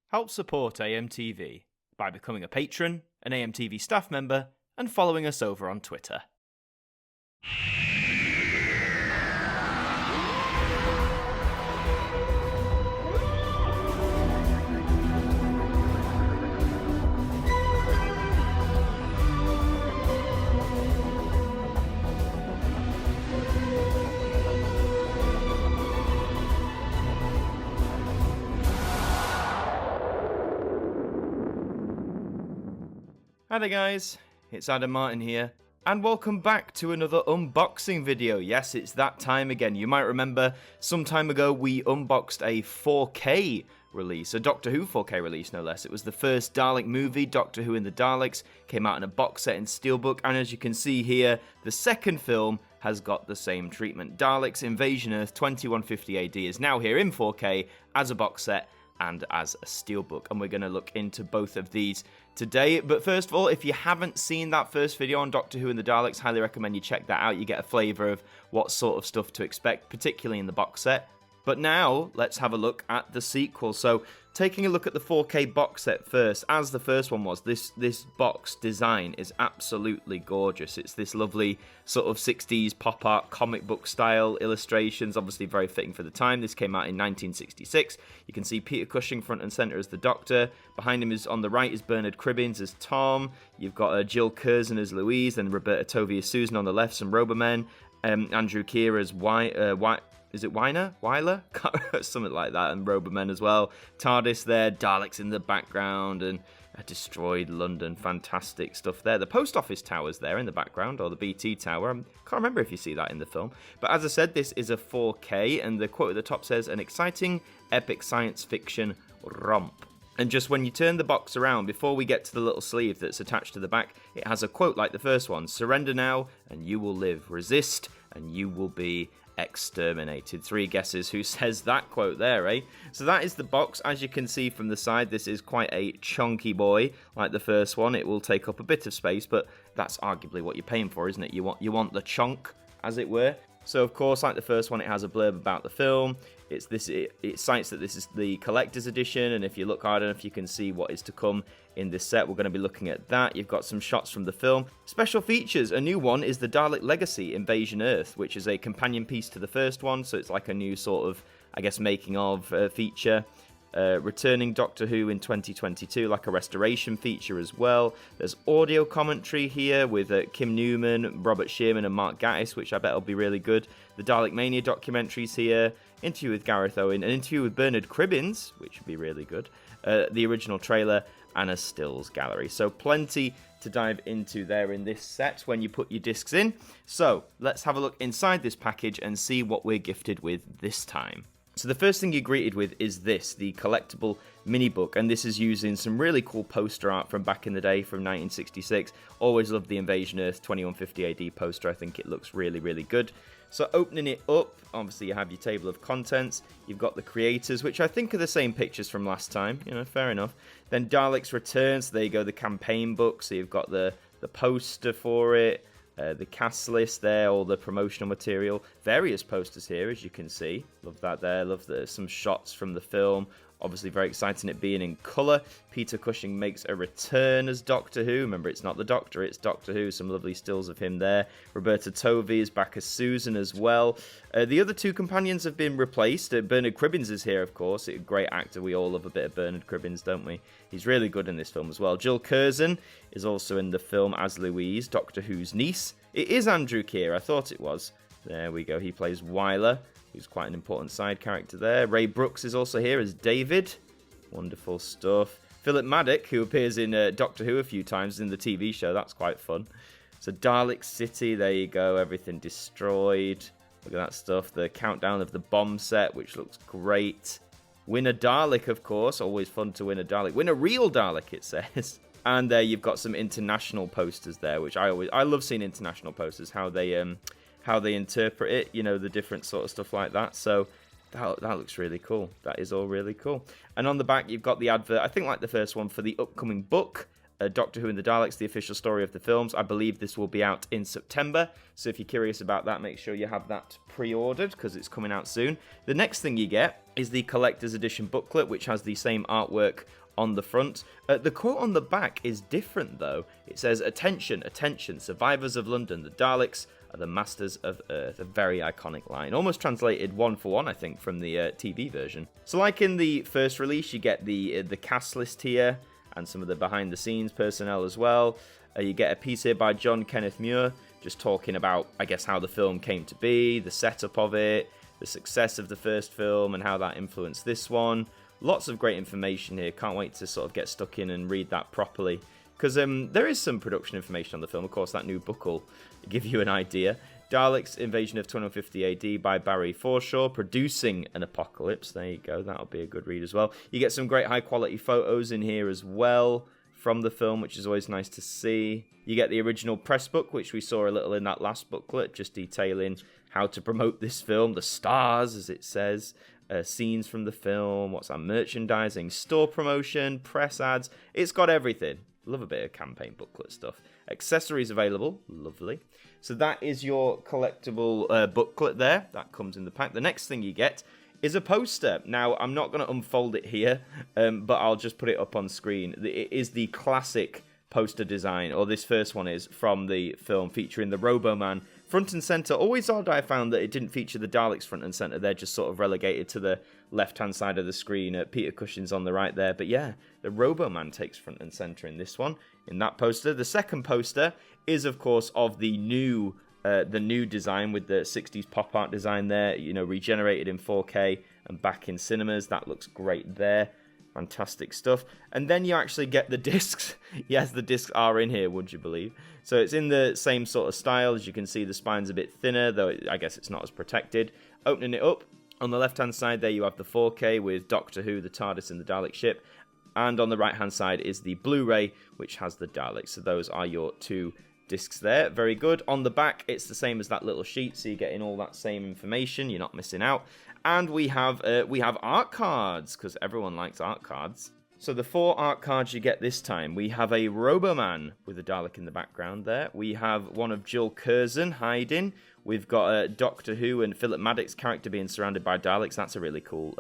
Help support AMTV by becoming a patron, an AMTV staff member, and following us over on Twitter. Hi there guys, it's Adam Martyn here, and welcome back to another unboxing video. Yes, it's that time again. You might remember some time ago we unboxed a 4K release, a Doctor Who 4K release no less. It was the first Dalek movie, Doctor Who and the Daleks, came out in a box set in Steelbook, and as you can see here, the second film has got the same treatment. Daleks Invasion Earth 2150 AD is now here in 4K as a box set and as a steelbook, and we're going to look into both of these today. But first of all, if you haven't seen that first video on Doctor Who and the Daleks, highly recommend you check that out. You get a flavour of what sort of stuff to expect, particularly in the box set. But now, let's have a look at the sequel. So, taking a look at the 4K box set first, as the first one was, this box design is absolutely gorgeous. It's this lovely sort of 60s pop art comic book style illustrations, obviously very fitting for the time. This came out in 1966. You can see Peter Cushing front and centre as the Doctor. Behind him is, on the right, is Bernard Cribbins as Tom. You've got Jill Curzon as Louise, and Roberta Tovey as Susan on the left, some Robermen. Andrew Keir as is it Weiler? Something like that, and Robermen as well. TARDIS there, Daleks in the background, and a destroyed London. Fantastic stuff there. The post office tower's there in the background, or the BT tower. I can't remember if you see that in the film. But as I said, this is a 4K, and the quote at the top says, "An exciting, epic science fiction romp." And just when you turn the box around, before we get to the little sleeve that's attached to the back, it has a quote like the first one: "Surrender now, and you will live. Resist, and you will be exterminated." Three guesses who says that quote there, eh? So that is the box. As you can see from the side, this is quite a chunky boy, like the first one. It will take up a bit of space, but that's arguably what you're paying for, isn't it? You want the chunk, as it were. So, of course, like the first one, it has a blurb about the film. It cites that this is the collector's edition, and if you look hard enough, you can see what is to come in this set. We're going to be looking at that. You've got some shots from the film. Special features. A new one is the Dalek Legacy Invasion Earth, which is a companion piece to the first one, so it's like a new sort of, I guess, making of feature. Returning Doctor Who in 2022, like a restoration feature as well. There's audio commentary here with Kim Newman, Robert Shearman and Mark Gatiss, which I bet will be really good. The Dalek Mania documentaries here, interview with Gareth Owen, an interview with Bernard Cribbins, which would be really good, the original trailer, and a stills gallery. So plenty to dive into there in this set when you put your discs in. So let's have a look inside this package and see what we're gifted with this time. So the first thing you're greeted with is this, the collectible mini book, and this is using some really cool poster art from back in the day from 1966. Always loved the Invasion Earth 2150 AD poster. I think it looks really, really good. So opening it up, obviously you have your table of contents. You've got the creators, which I think are the same pictures from last time. You know, fair enough. Then Daleks Return, so there you go, the campaign book. So you've got the poster for it. The cast list there, all the promotional material. Various posters here, as you can see. Love that there. Love some shots from the film. Obviously very exciting it being in colour. Peter Cushing makes a return as Doctor Who. Remember, it's not the Doctor, it's Doctor Who. Some lovely stills of him there. Roberta Tovey is back as Susan as well. The other two companions have been replaced. Bernard Cribbins is here, of course. A great actor. We all love a bit of Bernard Cribbins, don't we? He's really good in this film as well. Jill Curzon is also in the film as Louise, Doctor Who's niece. It is Andrew Keir. I thought it was. There we go. He plays Weiler, who's quite an important side character there. Ray Brooks is also here as David. Wonderful stuff. Philip Maddock, who appears in Doctor Who a few times in the TV show. That's quite fun. So Dalek City, there you go. Everything destroyed. Look at that stuff. The countdown of the bomb set, which looks great. Win a Dalek, of course. Always fun to win a Dalek. Win a real Dalek, it says. And there you've got some international posters there, which I love seeing international posters, how they interpret it, you know, the different sort of stuff like that. So that looks really cool. That is all really cool. And on the back, you've got the advert, I think like the first one, for the upcoming book, Doctor Who and the Daleks, the official story of the films. I believe this will be out in September, so if you're curious about that, make sure you have that pre-ordered, because it's coming out soon. The next thing you get is the Collector's Edition booklet, which has the same artwork on the front. The quote on the back is different, though. It says, "Attention, attention, survivors of London, the Daleks are the masters of Earth." A very iconic line, almost translated one for one, I think, from the TV version. So like in the first release, you get the cast list here, and some of the behind-the-scenes personnel as well. You get a piece here by John Kenneth Muir, just talking about, I guess, how the film came to be, the setup of it, the success of the first film, and how that influenced this one. Lots of great information here. Can't wait to sort of get stuck in and read that properly. Because there is some production information on the film. Of course, that new book will give you an idea. Daleks Invasion of 2150 AD by Barry Forshaw, producing an apocalypse. There you go. That'll be a good read as well. You get some great high-quality photos in here as well from the film, which is always nice to see. You get the original press book, which we saw a little in that last booklet, just detailing how to promote this film, the stars, as it says. Scenes from the film, what's our merchandising, store promotion, press ads. It's got everything. Love a bit of campaign booklet stuff. Accessories available. Lovely. So that is your collectible booklet there. That comes in the pack. The next thing you get is a poster. Now, I'm not going to unfold it here, but I'll just put it up on screen. It is the classic poster design, or this first one is, from the film, featuring the Roboman front and centre. Always odd, I found, that it didn't feature the Daleks front and centre. They're just sort of relegated to the left-hand side of the screen. Peter Cushing's on the right there. But yeah, the Roboman takes front and centre in this one, in that poster. The second poster is, of course, of the new design with the 60s pop art design there, you know, regenerated in 4K and back in cinemas. That looks great there. Fantastic stuff. And then you actually get the discs. Yes, the discs are in here, would you believe? So it's in the same sort of style. As you can see, the spine's a bit thinner, though I guess it's not as protected. Opening it up, on the left-hand side there you have the 4K with Doctor Who, the TARDIS and the Dalek ship. And on the right-hand side is the Blu-ray, which has the Daleks. So those are your two discs there. Very good. On the back, it's the same as that little sheet, so you're getting all that same information. You're not missing out. And we have art cards, because everyone likes art cards. So the 4 art cards you get this time. We have a Roboman with a Dalek in the background there. We have one of Jill Curzon hiding. We've got a Doctor Who and Philip Maddock's character being surrounded by Daleks. That's a really cool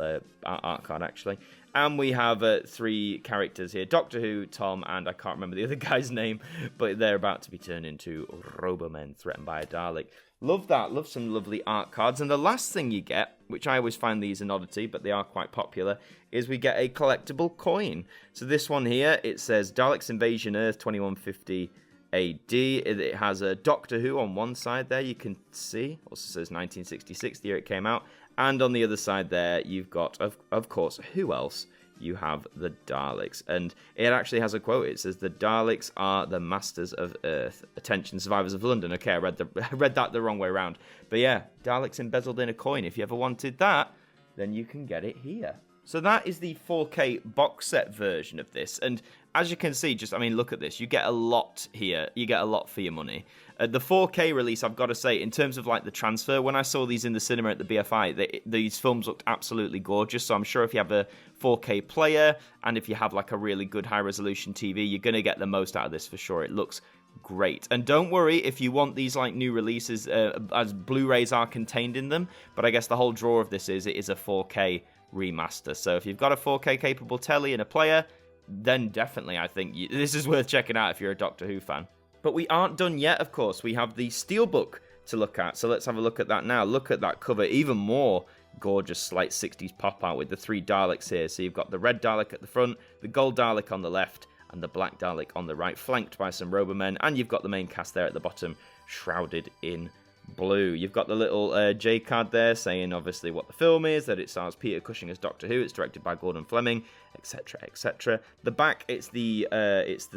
art card, actually. And we have 3 characters here. Doctor Who, Tom, and I can't remember the other guy's name, but they're about to be turned into Robomen threatened by a Dalek. Love that. Love some lovely art cards. And the last thing you get, which I always find these an oddity, but they are quite popular, is we get a collectible coin. So this one here, it says Daleks Invasion Earth 2150 AD. It has a Doctor Who on one side there, you can see. Also says 1966, the year it came out. And on the other side there, you've got, of course, who else? You have the Daleks. And it actually has a quote. It says, "The Daleks are the masters of Earth. Attention, survivors of London." Okay, I read that the wrong way around. But yeah, Daleks embezzled in a coin. If you ever wanted that, then you can get it here. So that is the 4K box set version of this. And as you can see, look at this. You get a lot here. You get a lot for your money. The 4K release, I've got to say, in terms of like the transfer, when I saw these in the cinema at the BFI, these films looked absolutely gorgeous. So I'm sure if you have a 4K player and if you have like a really good high-resolution TV, you're going to get the most out of this for sure. It looks great. And don't worry if you want these like new releases, as Blu-rays are contained in them. But I guess the whole draw of this is it is a 4K remaster. So if you've got a 4K capable telly and a player, then definitely I think this is worth checking out if you're a Doctor Who fan. But we aren't done yet, of course. We have the Steelbook to look at. So let's have a look at that now. Look at that cover. Even more gorgeous, like 60s pop art with the 3 Daleks here. So you've got the red Dalek at the front, the gold Dalek on the left, and the black Dalek on the right, flanked by some Robomen. And you've got the main cast there at the bottom, shrouded in blue. You've got the little J card there saying obviously what the film is, that it stars Peter Cushing as Doctor Who, it's directed by Gordon Fleming, etc., etc. The back, it's the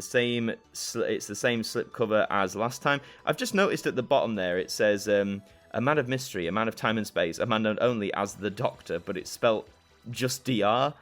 same slip cover as last time. I've just noticed at the bottom there it says a man of mystery, a man of time and space, a man known only as the Doctor, but it's spelt just DR.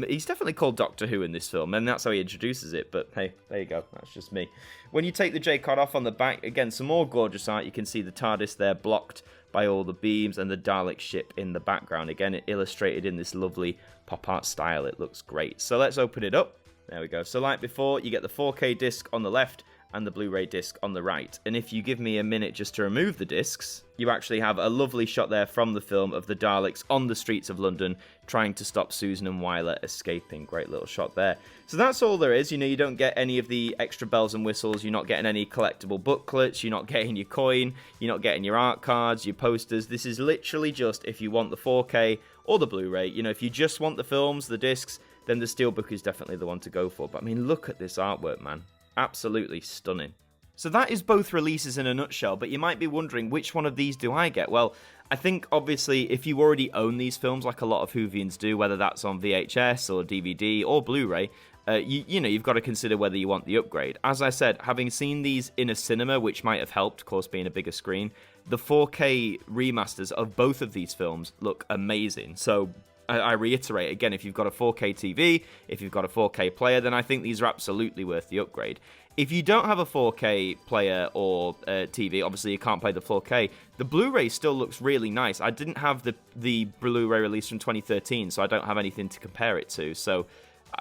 He's definitely called Doctor Who in this film, and that's how he introduces it, but hey, there you go, that's just me. When you take the J-card off on the back, again, some more gorgeous art. You can see the TARDIS there blocked by all the beams and the Dalek ship in the background. Again, it illustrated in this lovely pop art style. It looks great. So let's open it up. There we go. So like before, you get the 4K disc on the left and the Blu-ray disc on the right. And if you give me a minute just to remove the discs, you actually have a lovely shot there from the film of the Daleks on the streets of London trying to stop Susan and Wyler escaping. Great little shot there. So that's all there is. You know, you don't get any of the extra bells and whistles. You're not getting any collectible booklets. You're not getting your coin. You're not getting your art cards, your posters. This is literally just if you want the 4K or the Blu-ray. You know, if you just want the films, the discs, then the Steelbook is definitely the one to go for. But I mean, look at this artwork, man. Absolutely stunning. So that is both releases in a nutshell, but you might be wondering, which one of these do I get? Well, I think obviously if you already own these films, like a lot of Whovians do, whether that's on VHS or DVD or Blu-ray, you know, you've got to consider whether you want the upgrade. As I said, having seen these in a cinema, which might have helped, of course, being a bigger screen, the 4K remasters of both of these films look amazing. So I reiterate, again, if you've got a 4K TV, if you've got a 4K player, then I think these are absolutely worth the upgrade. If you don't have a 4K player or TV, obviously you can't play the 4K, the Blu-ray still looks really nice. I didn't have the Blu-ray release from 2013, so I don't have anything to compare it to, so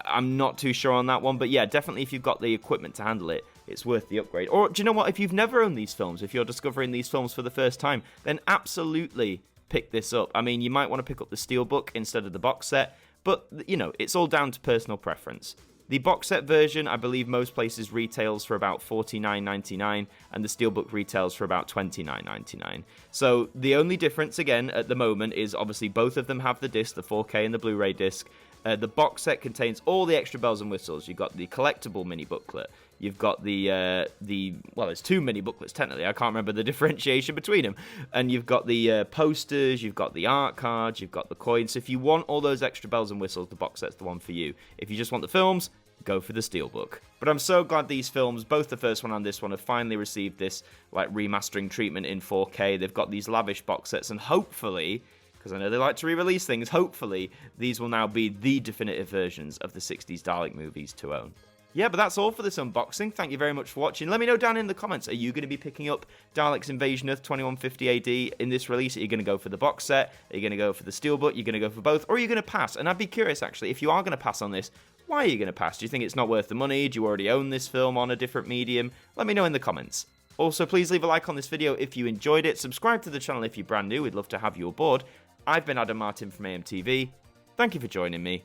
I'm not too sure on that one. But yeah, definitely if you've got the equipment to handle it, it's worth the upgrade. Or do you know what? If you've never owned these films, if you're discovering these films for the first time, then absolutely pick this up. I mean, you might want to pick up the Steelbook instead of the box set, but, you know, it's all down to personal preference. The box set version, I believe most places retails for about $49.99, and the Steelbook retails for about $29.99. So the only difference, again, at the moment is obviously both of them have the disc, the 4K and the Blu-ray disc. The box set contains all the extra bells and whistles. You've got the collectible mini booklet. You've got well, there's two mini booklets technically. I can't remember the differentiation between them. And you've got the posters, you've got the art cards, you've got the coins. So if you want all those extra bells and whistles, the box set's the one for you. If you just want the films, go for the Steelbook. But I'm so glad these films, both the first one and this one, have finally received this like remastering treatment in 4K. They've got these lavish box sets, and hopefully, because I know they like to re-release things, hopefully these will now be the definitive versions of the 60s Dalek movies to own. Yeah, but that's all for this unboxing. Thank you very much for watching. Let me know down in the comments, are you going to be picking up Daleks Invasion Earth 2150 AD in this release? Are you going to go for the box set? Are you going to go for the Steelbook? Are you going to go for both? Or are you going to pass? And I'd be curious, actually, if you are going to pass on this, why are you going to pass? Do you think it's not worth the money? Do you already own this film on a different medium? Let me know in the comments. Also, please leave a like on this video if you enjoyed it. Subscribe to the channel if you're brand new. We'd love to have you aboard. I've been Adam Martyn from AMTV. Thank you for joining me,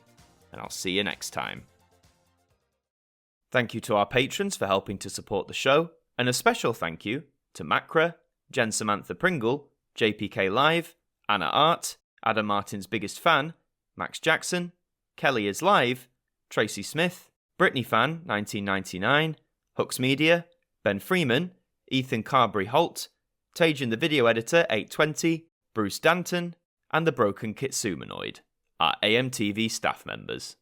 and I'll see you next time. Thank you to our patrons for helping to support the show, and a special thank you to Macra, Jen Samantha Pringle, JPK Live, Anna Art, Adam Martyn's biggest fan, Max Jackson, Kelly is Live, Tracy Smith, Brittany Fan 1999, Hooks Media, Ben Freeman, Ethan Carberry Holt, Tajan the Video Editor 820, Bruce Danton, and the Broken Kitsumanoid, our AMTV staff members.